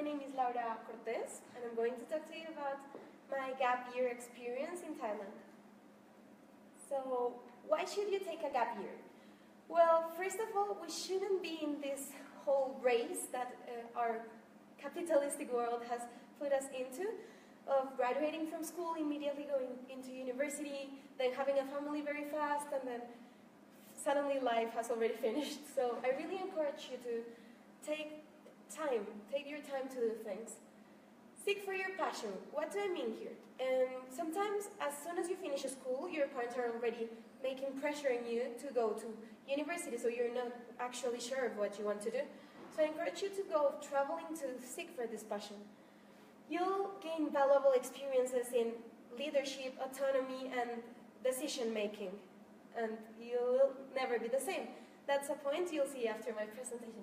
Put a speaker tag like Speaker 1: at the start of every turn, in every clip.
Speaker 1: my name is Cortes, and I'm going to talk to you about my gap year experience in Thailand. So, why should you take a gap year? Well, first of all, we shouldn't be in this whole race that our capitalistic world has put us into, of graduating from school, immediately going into university, then having a family very fast, and then suddenly life has already finished. So I really encourage you to take your time to do things. Seek for your passion. What do I mean here? Sometimes, as soon as you finish school, your parents are already pressuring you to go to university, so you're not actually sure of what you want to do. So I encourage you to go traveling to seek for this passion. You'll gain valuable experiences in leadership, autonomy, and decision making. And you'll never be the same. That's a point you'll see after my presentation.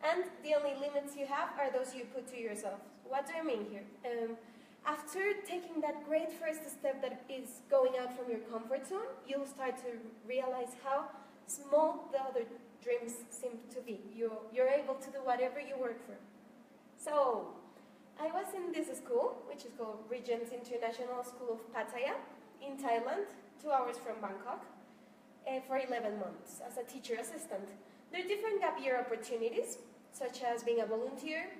Speaker 1: And the only limits you have are those you put to yourself. What do I mean here? After taking that great first step that is going out from your comfort zone, you'll start to realize how small the other dreams seem to be. You're able to do whatever you work for. So, I was in this school, which is called Regent's International School of Pattaya, in Thailand, 2 hours from Bangkok, for 11 months as a teacher assistant. There are different gap year opportunities, such as being a volunteer,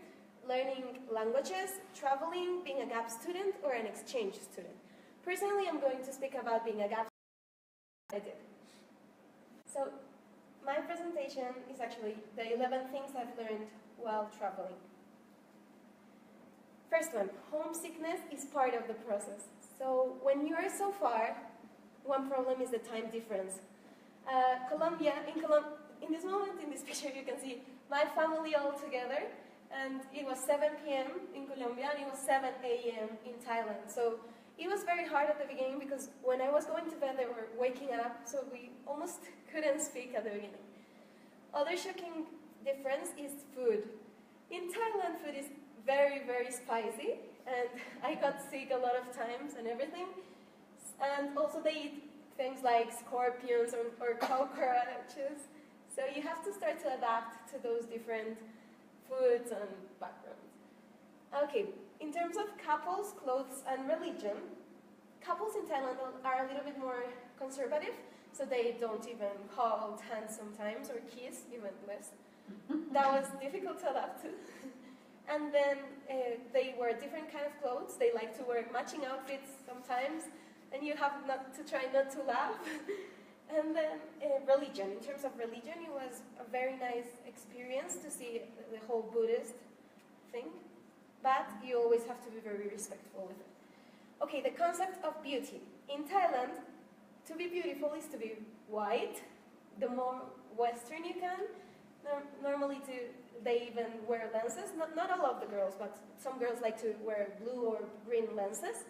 Speaker 1: learning languages, traveling, being a gap student, or an exchange student. Personally, I'm going to speak about being a gap student. I did. So, my presentation is actually the 11 things I've learned while traveling. First one, homesickness is part of the process. So, when you are so far, one problem is the time difference. In this moment, in this picture, you can see my family all together, and it was 7 p.m. in Colombia, and it was 7 a.m. in Thailand. So it was very hard at the beginning, because when I was going to bed, they were waking up, so we almost couldn't speak at the beginning. Other shocking difference is food. In Thailand, food is very, very spicy, and I got sick a lot of times and everything. And also they eat things like scorpions or cockroaches. So you have to start to adapt to those different foods and backgrounds. Okay, in terms of couples, clothes, and religion, couples in Thailand are a little bit more conservative, so they don't even hold hands sometimes or kiss, even less. That was difficult to adapt to. And then they wear different kind of clothes. They like to wear matching outfits sometimes, and you have to try not to laugh. And then religion. In terms of religion, it was a very nice experience to see the whole Buddhist thing, but you always have to be very respectful with it. Okay, the concept of beauty. In Thailand, to be beautiful is to be white. The more Western you can, normally they even wear lenses. Not all of the girls, but some girls like to wear blue or green lenses.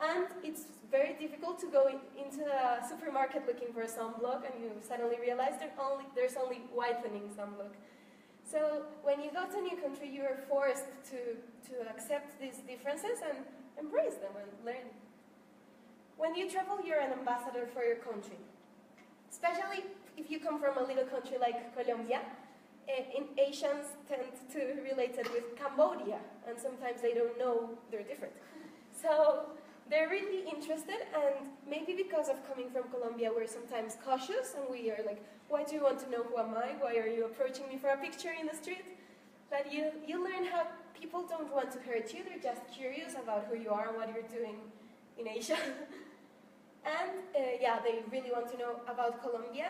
Speaker 1: And it's very difficult to go into a supermarket looking for a sunblock, and you suddenly realize there's only whitening sunblock. So when you go to a new country, you are forced to accept these differences and embrace them and learn. When you travel, you're an ambassador for your country. Especially if you come from a little country like Colombia, Asians tend to relate it with Cambodia, and sometimes they don't know they're different. So they're really interested, and maybe because of coming from Colombia, we're sometimes cautious, and we are like, why do you want to know who am I? Why are you approaching me for a picture in the street? But you learn how people don't want to hurt you, they're just curious about who you are and what you're doing in Asia. And yeah, they really want to know about Colombia,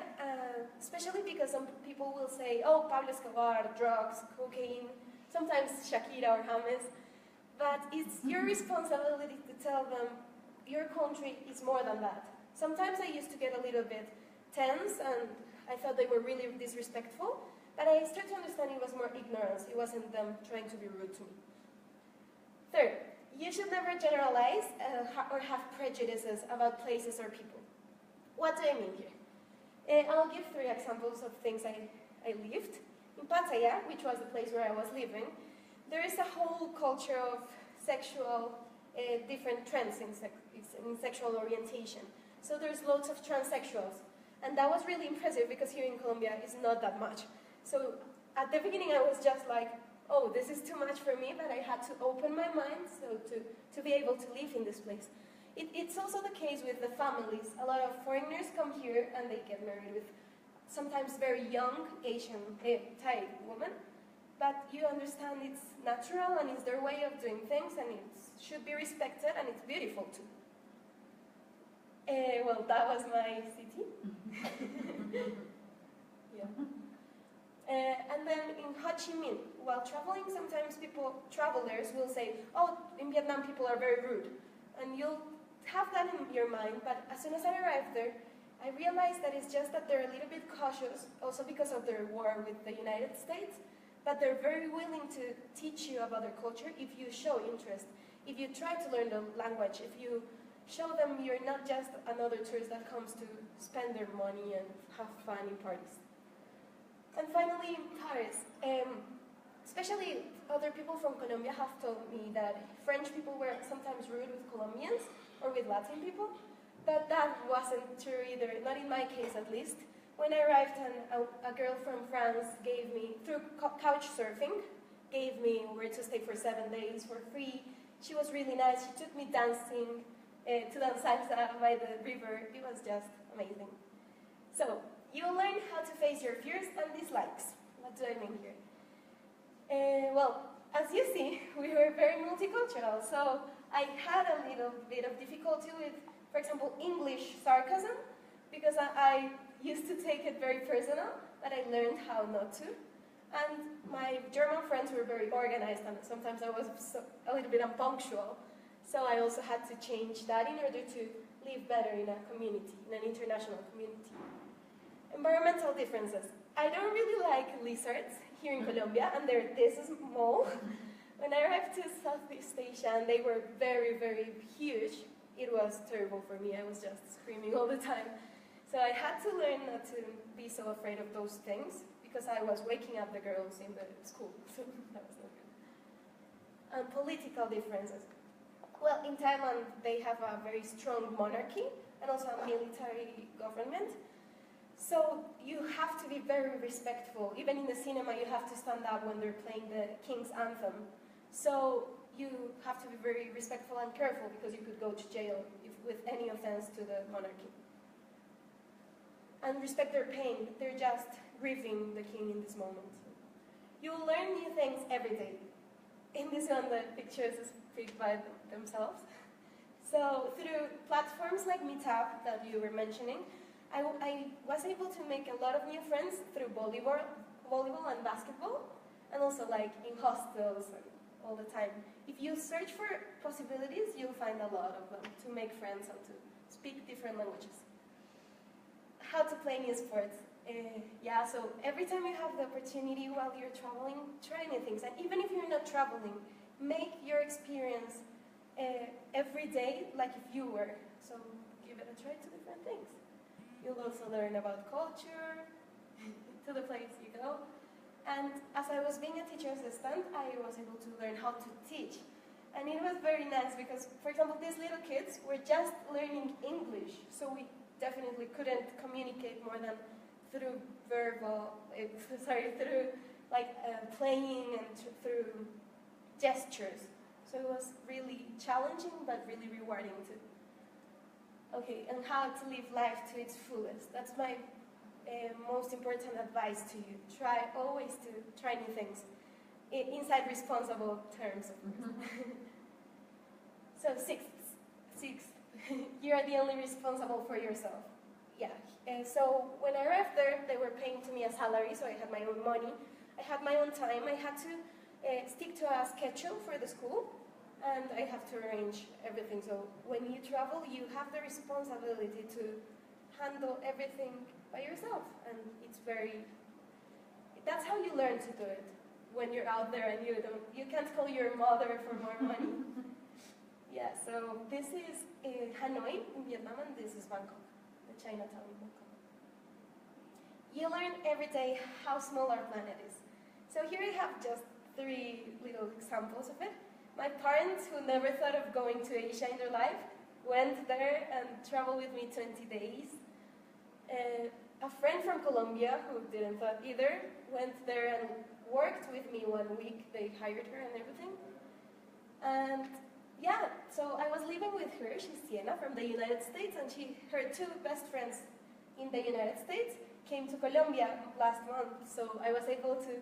Speaker 1: especially because some people will say, oh, Pablo Escobar, drugs, cocaine, sometimes Shakira or James. But it's your responsibility to tell them your country is more than that. Sometimes I used to get a little bit tense, and I thought they were really disrespectful, but I started to understand it was more ignorance. It wasn't them trying to be rude to me. Third, you should never generalize or have prejudices about places or people. What do I mean here? I'll give 3 examples of things I lived. In Pattaya, which was the place where I was living, there is a whole culture of sexual, different trends in sexual orientation. So there's loads of transsexuals. And that was really impressive because here in Colombia it's not that much. So at the beginning I was just like, oh, this is too much for me, but I had to open my mind to be able to live in this place. It's also the case with the families. A lot of foreigners come here and they get married with sometimes very young Asian Thai women, but you understand it's natural and it's their way of doing things and it should be respected and it's beautiful too. Well, that was my city. Yeah. And then in Ho Chi Minh, while traveling, sometimes travelers will say, oh, in Vietnam people are very rude. And you'll have that in your mind, but as soon as I arrived there, I realized that it's just that they're a little bit cautious, also because of their war with the United States, but they're very willing to teach you about their culture if you show interest, if you try to learn the language, if you show them you're not just another tourist that comes to spend their money and have fun in parties. And finally, in Paris, especially other people from Colombia have told me that French people were sometimes rude with Colombians or with Latin people, but that wasn't true either, not in my case at least. When I arrived, a girl from France gave me, through couch surfing, gave me where to stay for 7 days for free. She was really nice. She took me dancing to dance salsa by the river. It was just amazing. So, you'll learn how to face your fears and dislikes. What do I mean here? Well, as you see, we were very multicultural, so I had a little bit of difficulty with, for example, English sarcasm, because I used to take it very personal, but I learned how not to. And my German friends were very organized, and sometimes I was a little bit unpunctual. So I also had to change that in order to live better in a community, in an international community. Environmental differences. I don't really like lizards here in Colombia, and they're this small. When I arrived to Southeast Asia and they were very, very huge, it was terrible for me. I was just screaming all the time. So I had to learn not to be so afraid of those things, because I was waking up the girls in the school, so that was not good. And political differences. Well, in Thailand, they have a very strong monarchy and also a military government. So you have to be very respectful. Even in the cinema, you have to stand up when they're playing the King's Anthem. So you have to be very respectful and careful, because you could go to jail with any offense to the monarchy. And respect their pain. They're just grieving the king in this moment. You'll learn new things every day. In this one, the pictures speak by themselves. So through platforms like Meetup that you were mentioning, I was able to make a lot of new friends through volleyball and basketball, and also like in hostels and all the time. If you search for possibilities, you'll find a lot of them to make friends and to speak different languages. How to play new sports. Yeah, so every time you have the opportunity while you're traveling, try new things. And even if you're not traveling, make your experience every day like if you were. So give it a try to different things. You'll also learn about culture, to the place you go. And as I was being a teacher assistant, I was able to learn how to teach. And it was very nice because, for example, these little kids were just learning English, so we definitely couldn't communicate more than through through like playing and through gestures. So it was really challenging, but really rewarding too. Okay, and how to live life to its fullest. That's my most important advice to you. Try always to try new things inside responsible terms, of course. So sixth, you're the only responsible for yourself. Yeah. So when I arrived there, they were paying to me a salary, so I had my own money. I had my own time. I had to stick to a schedule for the school, and I have to arrange everything. So when you travel, you have the responsibility to handle everything by yourself, and that's how you learn to do it. When you're out there and you can't call your mother for more money. Yeah, so this is Hanoi in Vietnam, and this is Bangkok, the Chinatown in Bangkok. You learn every day how small our planet is. So here I have just 3 little examples of it. My parents, who never thought of going to Asia in their life, went there and traveled with me 20 days. A friend from Colombia, who didn't thought either, went there and worked with me 1 week. They hired her and everything. And yeah, so I was living with her. She's Sienna from the United States, and her two best friends in the United States came to Colombia last month. So I was able to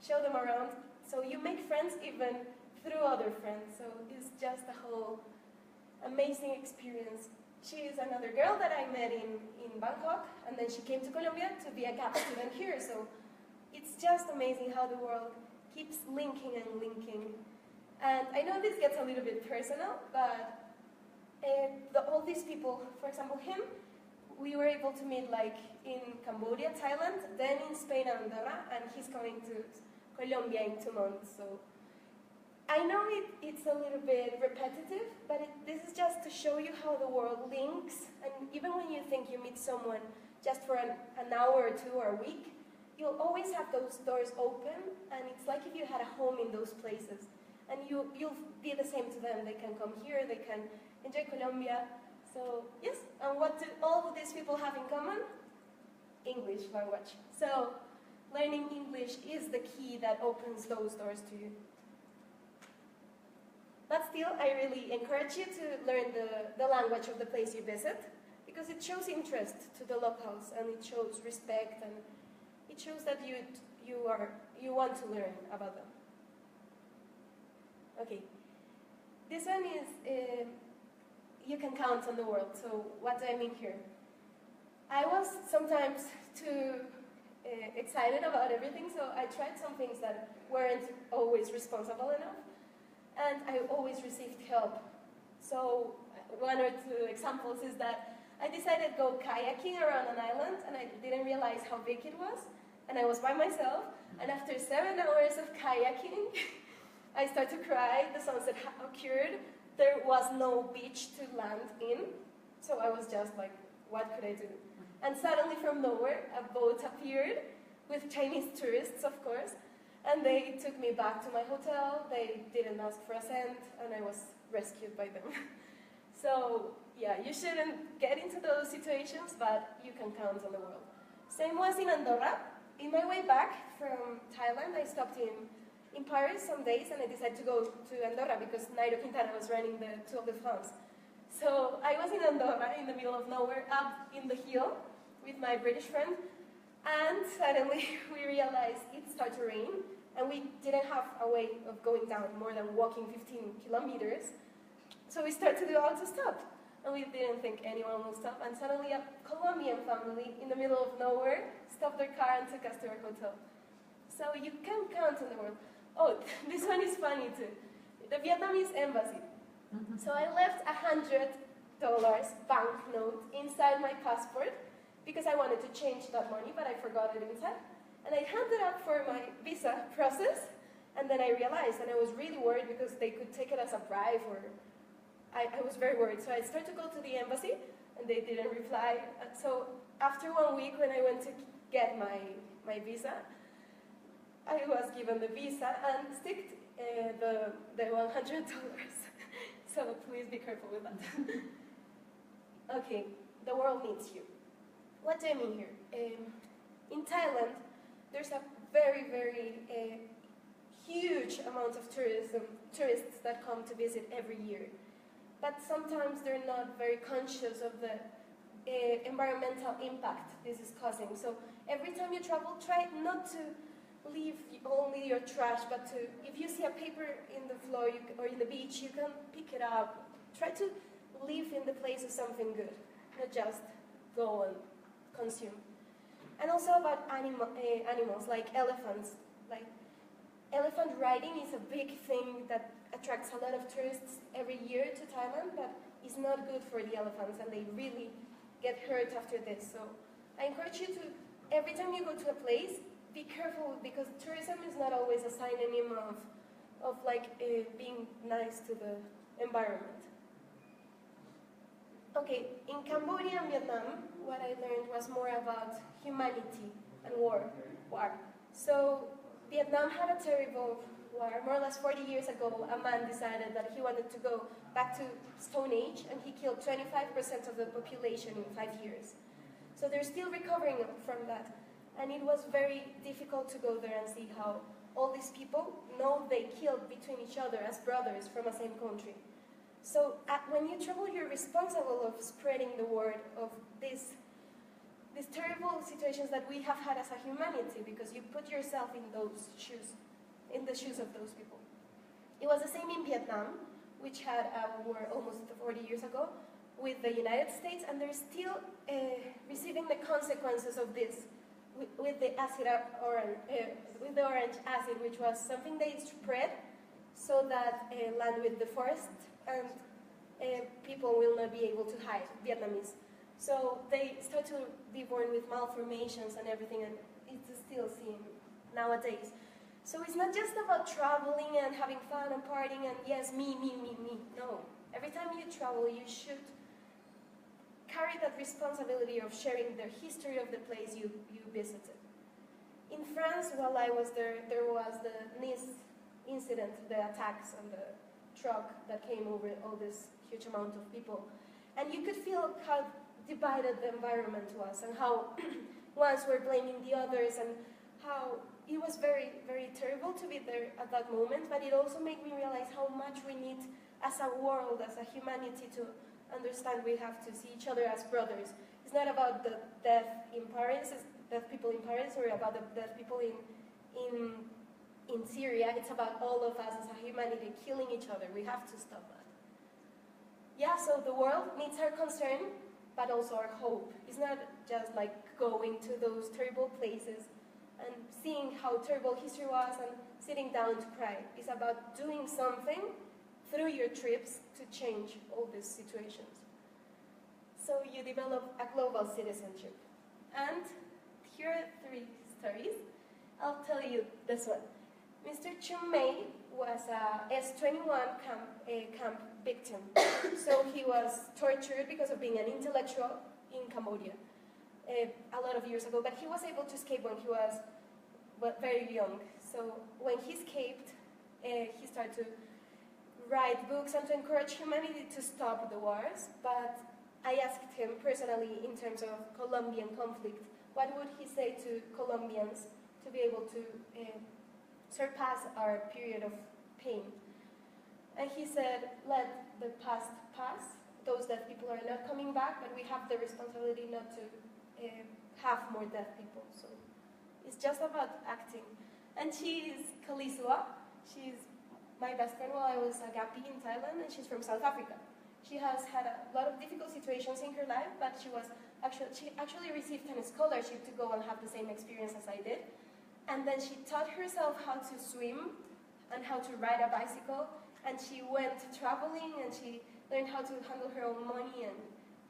Speaker 1: show them around. So you make friends even through other friends. So it's just a whole amazing experience. She is another girl that I met in Bangkok, and then she came to Colombia to be a gap student here. So it's just amazing how the world keeps linking and linking. And I know this gets a little bit personal, but all these people, for example him, we were able to meet like in Cambodia, Thailand, then in Spain and Andorra, and he's coming to Colombia in 2 months. So I know it's a little bit repetitive, but this is just to show you how the world links. And even when you think you meet someone just for an hour or 2 or a week, you'll always have those doors open, and it's like if you had a home in those places. And you'll be the same to them. They can come here, they can enjoy Colombia. So yes, and what do all of these people have in common? English language. So learning English is the key that opens those doors to you. But still, I really encourage you to learn the language of the place you visit, because it shows interest to the locals, and it shows respect, and it shows that you want to learn about them. Okay, this one is, you can count on the world. So what do I mean here? I was sometimes too excited about everything, so I tried some things that weren't always responsible enough, and I always received help. So 1 or 2 examples is that I decided to go kayaking around an island, and I didn't realize how big it was, and I was by myself, and after 7 hours of kayaking, I started to cry. The sunset occurred. There was no beach to land in, so I was just like, what could I do? And suddenly from nowhere, a boat appeared with Chinese tourists, of course, and they took me back to my hotel. They didn't ask for a cent, and I was rescued by them. So yeah, you shouldn't get into those situations, but you can count on the world. Same was in Andorra. In my way back from Thailand, I stopped in Paris some days, and I decided to go to Andorra because Nairo Quintana was running the Tour de France. So I was in Andorra, in the middle of nowhere, up in the hill with my British friend, and suddenly we realized it started to rain, and we didn't have a way of going down more than walking 15 kilometers. So we started to do auto-stop, and we didn't think anyone would stop, and suddenly a Colombian family in the middle of nowhere stopped their car and took us to our hotel. So you can count on the world. Oh, this one is funny too. The Vietnamese embassy. So I left $100 banknote inside my passport because I wanted to change that money, but I forgot it inside. And I handed up for my visa process, and then I realized, and I was really worried because they could take it as a bribe, or I was very worried. So I started to go to the embassy, and they didn't reply. So after 1 week, when I went to get my visa, I was given the visa and sticked the $100. So please be careful with that. Okay, the world needs you. What do I mean here? In Thailand, there's a very, very huge amount of tourists that come to visit every year. But sometimes they're not very conscious of the environmental impact this is causing. So every time you travel, try not to leave only your trash, but if you see a paper in the floor or in the beach, you can pick it up. Try to live in the place of something good, not just go and consume. And also about animals, like elephants. Like elephant riding is a big thing that attracts a lot of tourists every year to Thailand, but it's not good for the elephants, and they really get hurt after this. So I encourage you to, every time you go to a place, be careful, because tourism is not always a synonym of being nice to the environment. Okay, in Cambodia and Vietnam, what I learned was more about humanity and war. So Vietnam had a terrible war. More or less 40 years ago, a man decided that he wanted to go back to Stone Age, and he killed 25% of the population in 5 years. So they're still recovering from that. And it was very difficult to go there and see how all these people know they killed between each other as brothers from the same country. So when you travel, you're responsible of spreading the word of these terrible situations that we have had as a humanity, because you put yourself in those shoes, in the shoes of those people. It was the same in Vietnam, which had a war almost 40 years ago with the United States, and they're still receiving the consequences of this with the with the orange acid, which was something they spread so that land with the forest and people will not be able to hide, Vietnamese. So they start to be born with malformations and everything, and it's still seen nowadays. So it's not just about traveling and having fun and partying and yes, me. No. Every time you travel, you should carry that responsibility of sharing the history of the place you visited. In France, while I was there, there was the Nice incident, the attacks on the truck that came over all this huge amount of people. And you could feel how divided the environment was and how ones were blaming the others and how it was very, very terrible to be there at that moment, but it also made me realize how much we need as a world, as a humanity, to understand we have to see each other as brothers. It's not about the death in Paris, deaf people in Paris, or about the deaf people in Syria. It's about all of us as a humanity killing each other. We have to stop that. Yeah, so the world needs our concern, but also our hope. It's not just like going to those terrible places and seeing how terrible history was and sitting down to cry. It's about doing something through your trips to change all these situations. So you develop a global citizenship. And here are 3 stories. I'll tell you this one. Mr. Chung Mei was a S-21 camp victim. So he was tortured because of being an intellectual in Cambodia a lot of years ago, but he was able to escape when he was very young. So when he escaped, he started to write books and to encourage humanity to stop the wars, but I asked him personally in terms of Colombian conflict, what would he say to Colombians to be able to surpass our period of pain? And he said, let the past pass. Those deaf people are not coming back, but we have the responsibility not to have more deaf people. So it's just about acting. And she's Kalisua. She's my best friend while I was a Gapi in Thailand, and she's from South Africa. She has had a lot of difficult situations in her life, but she actually received a scholarship to go and have the same experience as I did. And then she taught herself how to swim and how to ride a bicycle, and she went traveling and she learned how to handle her own money, and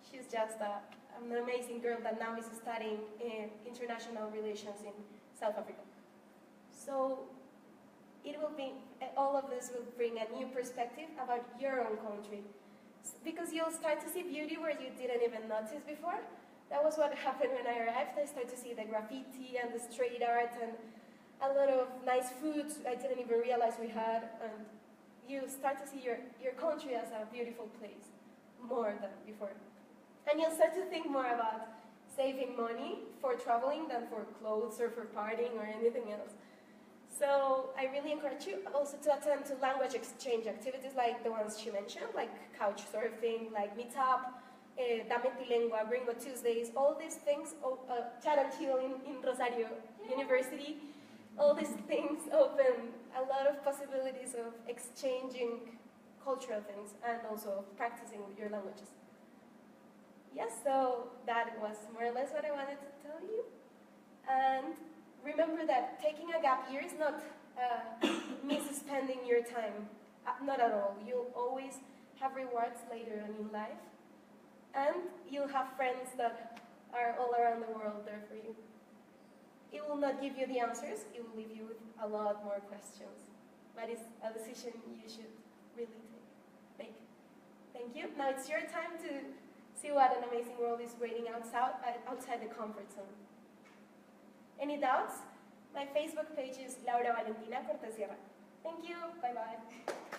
Speaker 1: she's just an amazing girl that now is studying international relations in South Africa. So it will be, all of this will bring a new perspective about your own country, because you'll start to see beauty where you didn't even notice before. That was what happened when I arrived. I started to see the graffiti and the street art and a lot of nice food I didn't even realize we had, and you start to see your country as a beautiful place more than before. And you'll start to think more about saving money for traveling than for clothes or for partying or anything else. So I really encourage you also to attend to language exchange activities like the ones she mentioned, like couch surfing, like meetup, Dame Tu Lengua, Gringo Tuesdays, all these things, Chat and Chill in Rosario University. All these things open a lot of possibilities of exchanging cultural things and also practicing your languages. Yes, so that was more or less what I wanted to tell you. And remember that taking a gap year is not misspending your time. Not at all. You'll always have rewards later on in life. And you'll have friends that are all around the world there for you. It will not give you the answers. It will leave you with a lot more questions. But it's a decision you should really make. Thank you. Now it's your time to see what an amazing world is waiting outside the comfort zone. Any doubts? My Facebook page is Laura Valentina Cortes. Thank you. Bye-bye.